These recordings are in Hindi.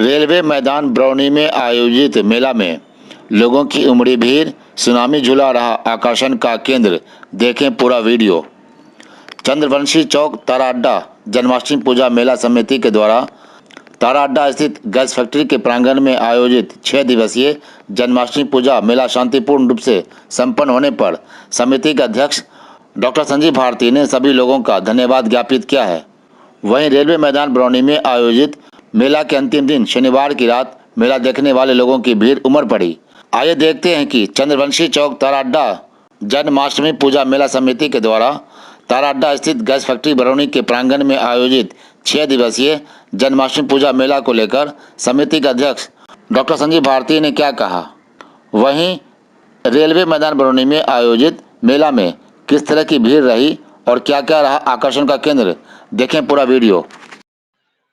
रेलवे मैदान बरौनी में आयोजित मेला में लोगों की उमड़ी भीड़ सुनामी झूला रहा आकर्षण का केंद्र। देखें पूरा वीडियो। चंद्रवंशी चौक तारा अड्डा जन्माष्टमी पूजा मेला समिति के द्वारा तारा अड्डा स्थित गैस फैक्ट्री के प्रांगण में आयोजित 6 दिवसीय जन्माष्टमी पूजा मेला शांतिपूर्ण रूप से संपन्न होने पर समिति के अध्यक्ष डॉक्टर संजीव भारती ने सभी लोगों का धन्यवाद ज्ञापित किया है। वहीं रेलवे मैदान बरौनी में आयोजित मेला के अंतिम दिन शनिवार की रात मेला देखने वाले लोगों की भीड़ उमड़ पड़ी। आइए देखते हैं कि चंद्रवंशी चौक तारा अड्डा जन्माष्टमी पूजा मेला समिति के द्वारा तारा अड्डा स्थित गैस फैक्ट्री बरौनी के प्रांगण में आयोजित 6 दिवसीय जन्माष्टमी पूजा मेला को लेकर समिति के अध्यक्ष डॉक्टर संजीव भारती ने क्या कहा। वहीं रेलवे मैदान बरौनी में आयोजित मेला में किस तरह की भीड़ रही और क्या क्या रहा आकर्षण का केंद्र। देखें पूरा वीडियो।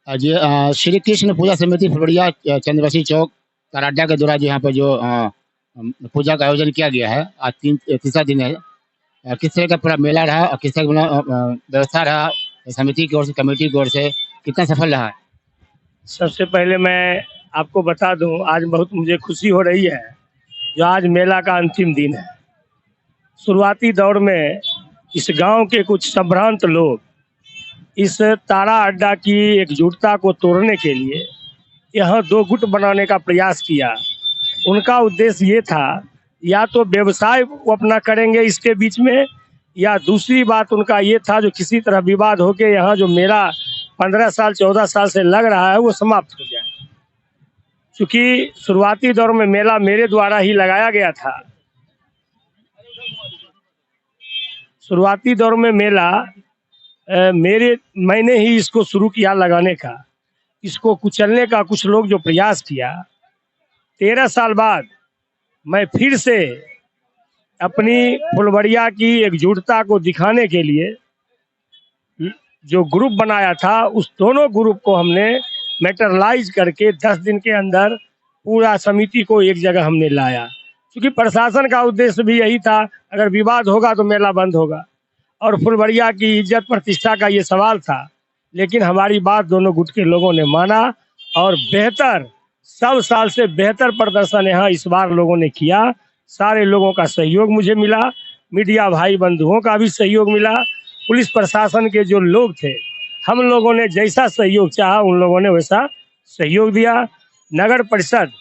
श्री कृष्ण पूजा समिति फुलवड़िया चंद्रवंशी चौक तारा अड्डा के द्वारा यहाँ पर जो पूजा का आयोजन किया गया है, आज तीसरा दिन है। किस तरह का पूरा मेला रहा और किस तरह का व्यवस्था रहा समिति की ओर से, कमेटी की ओर से, कितना सफल रहा? सबसे पहले मैं आपको बता दूं, आज बहुत मुझे खुशी हो रही है जो आज मेला का अंतिम दिन है। शुरुआती दौर में इस गांव के कुछ संभ्रांत लोग इस तारा अड्डा की एकजुटता को तोड़ने के लिए यहाँ 2 गुट बनाने का प्रयास किया। उनका उद्देश्य ये था, या तो व्यवसाय वो अपना करेंगे इसके बीच में, या दूसरी बात उनका ये था जो किसी तरह विवाद होके यहाँ जो मेला 15 साल 14 साल से लग रहा है वो समाप्त हो जाए। क्योंकि शुरुआती दौर में मेला मेरे द्वारा ही लगाया गया था। शुरुआती दौर में मेला मैंने ही इसको शुरू किया लगाने का, इसको कुचलने का कुछ लोग जो प्रयास किया। 13 साल बाद मैं फिर से अपनी फुलवड़िया की एकजुटता को दिखाने के लिए जो ग्रुप बनाया था, उस दोनों ग्रुप को हमने मैटरलाइज करके 10 दिन के अंदर पूरा समिति को एक जगह हमने लाया। क्योंकि प्रशासन का उद्देश्य भी यही था, अगर विवाद होगा तो मेला बंद होगा और फुलवड़िया की इज्जत प्रतिष्ठा का ये सवाल था। लेकिन हमारी बात दोनों गुट के लोगों ने माना और बेहतर, सब साल से बेहतर प्रदर्शन यहाँ इस बार लोगों ने किया। सारे लोगों का सहयोग मुझे मिला, मीडिया भाई बंधुओं का भी सहयोग मिला, पुलिस प्रशासन के जो लोग थे, हम लोगों ने जैसा सहयोग चाहा उन लोगों ने वैसा सहयोग दिया। नगर परिषद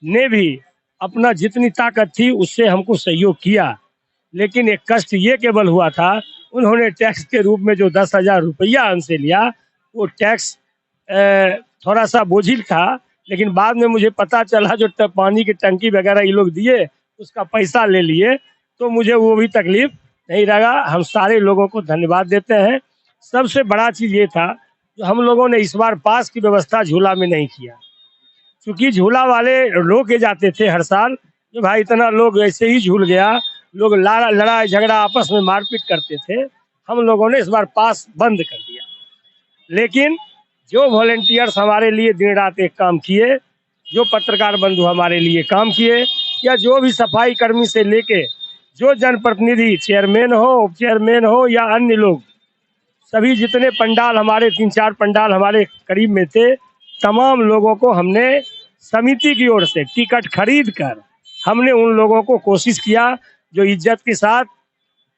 ने भी अपना जितनी ताकत थी उससे हमको सहयोग किया। लेकिन एक कष्ट ये केवल हुआ था, उन्होंने टैक्स के रूप में जो 10,000 रुपया हमसे लिया, वो टैक्स थोड़ा सा बोझिल था। लेकिन बाद में मुझे पता चला जो पानी की टंकी वगैरह ये लोग दिए, उसका पैसा ले लिए, तो मुझे वो भी तकलीफ नहीं लगा। हम सारे लोगों को धन्यवाद देते हैं। सबसे बड़ा चीज़ ये था जो हम लोगों ने इस बार पास की व्यवस्था झूला में नहीं किया। क्योंकि झूला वाले रोके जाते थे हर साल, जो भाई इतना लोग ऐसे ही झूल गया, लोग लड़ाई झगड़ा आपस में मारपीट करते थे। हम लोगों ने इस बार पास बंद कर दिया। लेकिन जो वॉलेंटियर्स हमारे लिए दिन रात एक काम किए, जो पत्रकार बंधु हमारे लिए काम किए, या जो भी सफाई कर्मी से लेके जो जनप्रतिनिधि, चेयरमैन हो, उप चेयरमैन हो या अन्य लोग, सभी जितने पंडाल हमारे 3-4 पंडाल हमारे करीब में थे, तमाम लोगों को हमने समिति की ओर से टिकट खरीद कर हमने उन लोगों को कोशिश किया जो इज्जत के साथ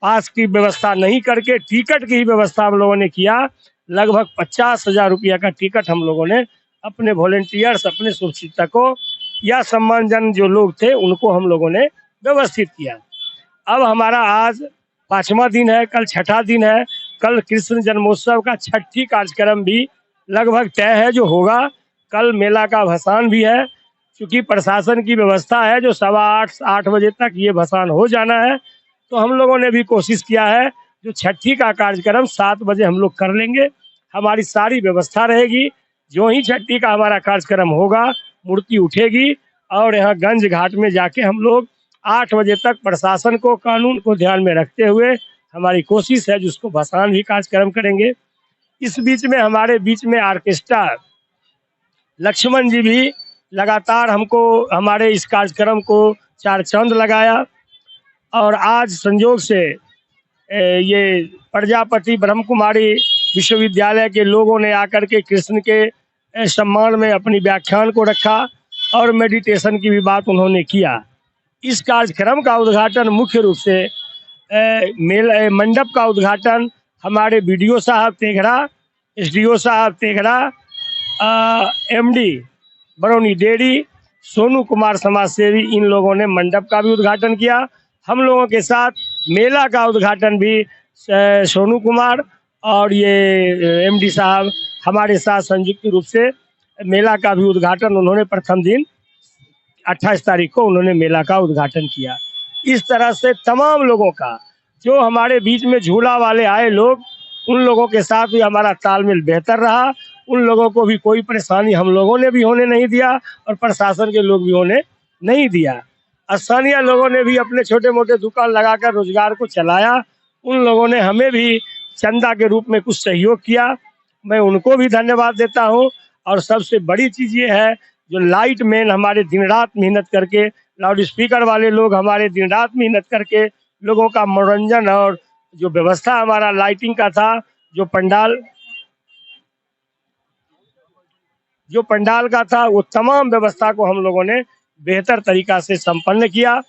पास की व्यवस्था नहीं करके टिकट की ही व्यवस्था हम लोगों ने किया। लगभग 50,000 रुपया का टिकट हम लोगों ने अपने वॉलेंटियर्स, अपने शुभचिंतकों या सम्मानजन जो लोग थे उनको हम लोगों ने व्यवस्थित किया। अब हमारा आज 5वां दिन है, कल 6ठा दिन है। कल कृष्ण जन्मोत्सव का 6ठी कार्यक्रम भी लगभग तय है जो होगा। कल मेला का भसान भी है। क्योंकि प्रशासन की व्यवस्था है जो 7:15-8 बजे तक ये भसान हो जाना है, तो हम लोगों ने भी कोशिश किया है जो 6ठी का कार्यक्रम 7 बजे हम लोग कर लेंगे। हमारी सारी व्यवस्था रहेगी। जो ही 6ठी का हमारा कार्यक्रम होगा, मूर्ति उठेगी और यहाँ गंज घाट में जाके हम लोग 8 बजे तक प्रशासन को, कानून को ध्यान में रखते हुए हमारी कोशिश है जिसको भसान भी कार्यक्रम करेंगे। इस बीच में हमारे बीच में ऑर्केस्ट्रा लक्ष्मण जी भी लगातार हमको, हमारे इस कार्यक्रम को 4 चांद लगाया। और आज संयोग से ये प्रजापति ब्रह्म कुमारी विश्वविद्यालय के लोगों ने आकर के कृष्ण के सम्मान में अपनी व्याख्यान को रखा और मेडिटेशन की भी बात उन्होंने किया। इस कार्यक्रम का उद्घाटन मुख्य रूप से मंडप का उद्घाटन हमारे बीडीओ साहब तेघड़ा, एसडीओ साहब तेघड़ा, एमडी बरौनी डेयरी, सोनू कुमार समाज सेवी, इन लोगों ने मंडप का भी उद्घाटन किया। हम लोगों के साथ मेला का उद्घाटन भी सोनू कुमार और ये एमडी साहब हमारे साथ संयुक्त रूप से मेला का भी उद्घाटन उन्होंने प्रथम दिन 28 तारीख को उन्होंने मेला का उद्घाटन किया। इस तरह से तमाम लोगों का, जो हमारे बीच में झूला वाले आए लोग, उन लोगों के साथ भी हमारा तालमेल बेहतर रहा। उन लोगों को भी कोई परेशानी हम लोगों ने भी होने नहीं दिया और प्रशासन के लोग भी होने नहीं दिया। स्थानीय लोगों ने भी अपने छोटे मोटे दुकान लगाकर रोजगार को चलाया। उन लोगों ने हमें भी चंदा के रूप में कुछ सहयोग किया, मैं उनको भी धन्यवाद देता हूँ। और सबसे बड़ी चीज़ ये है, जो लाइट मैन हमारे दिन रात मेहनत करके, लाउड स्पीकर वाले लोग हमारे दिन रात मेहनत करके लोगों का मनोरंजन और जो व्यवस्था हमारा लाइटिंग का था, जो पंडाल का था, वो तमाम व्यवस्था को हम लोगों ने बेहतर तरीका से संपन्न किया।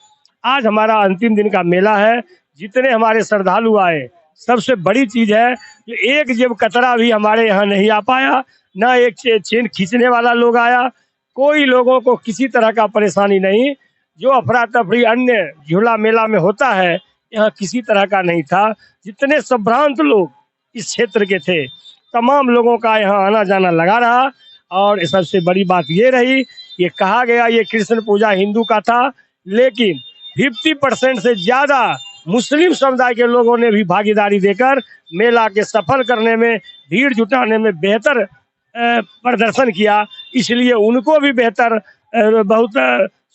आज हमारा अंतिम दिन का मेला है। जितने हमारे श्रद्धालु आए, सबसे बड़ी चीज है कि एक जेब कतरा भी हमारे यहाँ नहीं आ पाया, ना एक चेन खींचने वाला लोग आया, कोई लोगों को किसी तरह का परेशानी नहीं। जो अफरा तफरी अन्य झूला मेला में होता है, यहाँ किसी तरह का नहीं था। जितने संभ्रांत लोग इस क्षेत्र के थे, तमाम लोगों का यहाँ आना जाना लगा रहा। और सबसे बड़ी बात ये रही, ये कहा गया ये कृष्ण पूजा हिंदू का था, लेकिन 50% से ज़्यादा मुस्लिम समुदाय के लोगों ने भी भागीदारी देकर मेला के सफल करने में, भीड़ जुटाने में बेहतर प्रदर्शन किया। इसलिए उनको भी बेहतर बहुत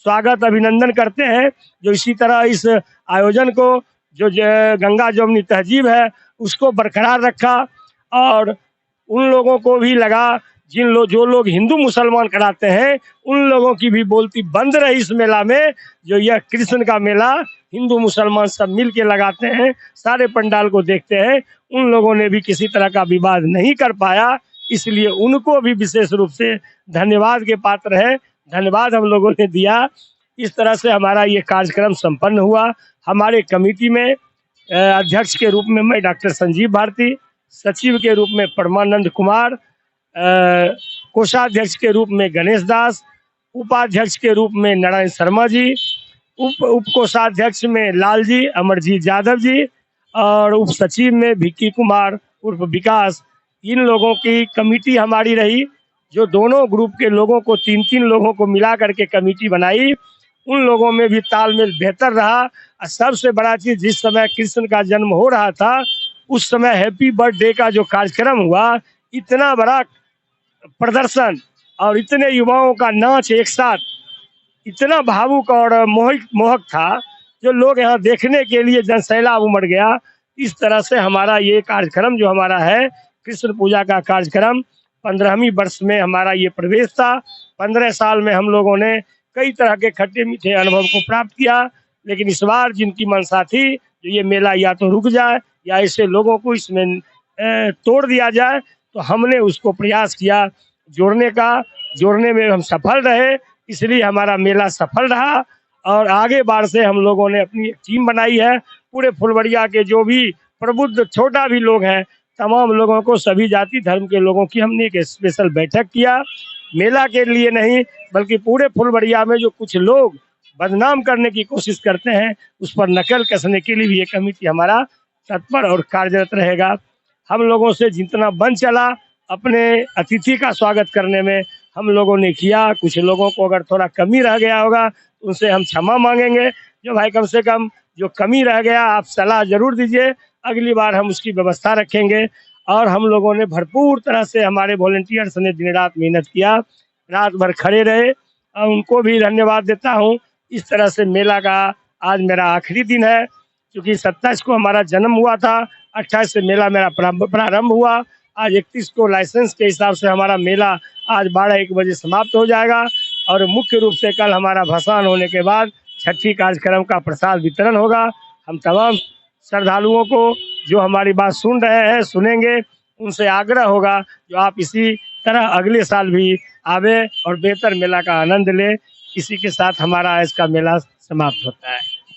स्वागत अभिनंदन करते हैं, जो इसी तरह इस आयोजन को, जो गंगा जमुनी तहजीब है, उसको बरकरार रखा। और उन लोगों को भी लगा, जो लोग हिंदू मुसलमान कराते हैं, उन लोगों की भी बोलती बंद रही इस मेला में। जो यह कृष्ण का मेला हिंदू मुसलमान सब मिल के लगाते हैं, सारे पंडाल को देखते हैं, उन लोगों ने भी किसी तरह का विवाद नहीं कर पाया। इसलिए उनको भी विशेष रूप से धन्यवाद के पात्र है, धन्यवाद हम लोगों ने दिया। इस तरह से हमारा ये कार्यक्रम संपन्न हुआ। हमारे कमेटी में अध्यक्ष के रूप में मैं डॉक्टर संजीव भारती, सचिव के रूप में परमानंद कुमार, कोषाध्यक्ष के रूप में गणेश दास, उपाध्यक्ष के रूप में नारायण शर्मा जी, उप कोषाध्यक्ष में लाल जी, अमरजीत यादव जी, और उप सचिव में भिक्की कुमार उर्फ विकास। इन लोगों की कमेटी हमारी रही। जो दोनों ग्रुप के लोगों को, 3-3 लोगों को मिला करके कमेटी बनाई, उन लोगों में भी तालमेल बेहतर रहा। और सबसे बड़ा चीज़, जिस समय कृष्ण का जन्म हो रहा था, उस समय हैप्पी बर्थडे का जो कार्यक्रम हुआ, इतना बड़ा प्रदर्शन और इतने युवाओं का नाच एक साथ, इतना भावुक और मोहक था, जो लोग यहाँ देखने के लिए जनसैलाब उमड़ गया। इस तरह से हमारा ये कार्यक्रम जो हमारा है, कृष्ण पूजा का कार्यक्रम, 15वीं वर्ष में हमारा ये प्रवेश था। 15 साल में हम लोगों ने कई तरह के खट्टे मीठे अनुभव को प्राप्त किया। लेकिन इस बार जिनकी मंशा थी, जो ये मेला या तो रुक जाए या ऐसे लोगों को इसमें तोड़ दिया जाए, तो हमने उसको प्रयास किया जोड़ने का। जोड़ने में हम सफल रहे, इसलिए हमारा मेला सफल रहा। और आगे बार से हम लोगों ने अपनी एक टीम बनाई है। पूरे फुलवड़िया के जो भी प्रबुद्ध छोटा भी लोग हैं, तमाम लोगों को, सभी जाति धर्म के लोगों की हमने एक स्पेशल बैठक किया। मेला के लिए नहीं, बल्कि पूरे फुलवड़िया में जो कुछ लोग बदनाम करने की कोशिश करते हैं, उस पर नकल कसने के लिए भी ये कमेटी हमारा तत्पर और कार्यरत रहेगा। हम लोगों से जितना बन चला, अपने अतिथि का स्वागत करने में हम लोगों ने किया। कुछ लोगों को अगर थोड़ा कमी रह गया होगा, उनसे हम क्षमा मांगेंगे। जो भाई कम से कम जो कमी रह गया, आप सलाह जरूर दीजिए, अगली बार हम उसकी व्यवस्था रखेंगे। और हम लोगों ने भरपूर तरह से, हमारे वॉलंटियर्स ने दिन रात मेहनत किया, रात भर खड़े रहे, और उनको भी धन्यवाद देता हूँ। इस तरह से मेला का आज मेरा आखिरी दिन है, क्योंकि 27 को हमारा जन्म हुआ था, 28 से मेला मेरा प्रारंभ हुआ। आज 31 को लाइसेंस के हिसाब से हमारा मेला आज 12-1 बजे समाप्त हो जाएगा। और मुख्य रूप से कल हमारा भसान होने के बाद छठी कार्यक्रम का प्रसाद वितरण होगा। हम तमाम श्रद्धालुओं को, जो हमारी बात सुन रहे हैं, सुनेंगे, उनसे आग्रह होगा, जो आप इसी तरह अगले साल भी आवे और बेहतर मेला का आनंद ले। इसी के साथ हमारा आज का मेला समाप्त होता है।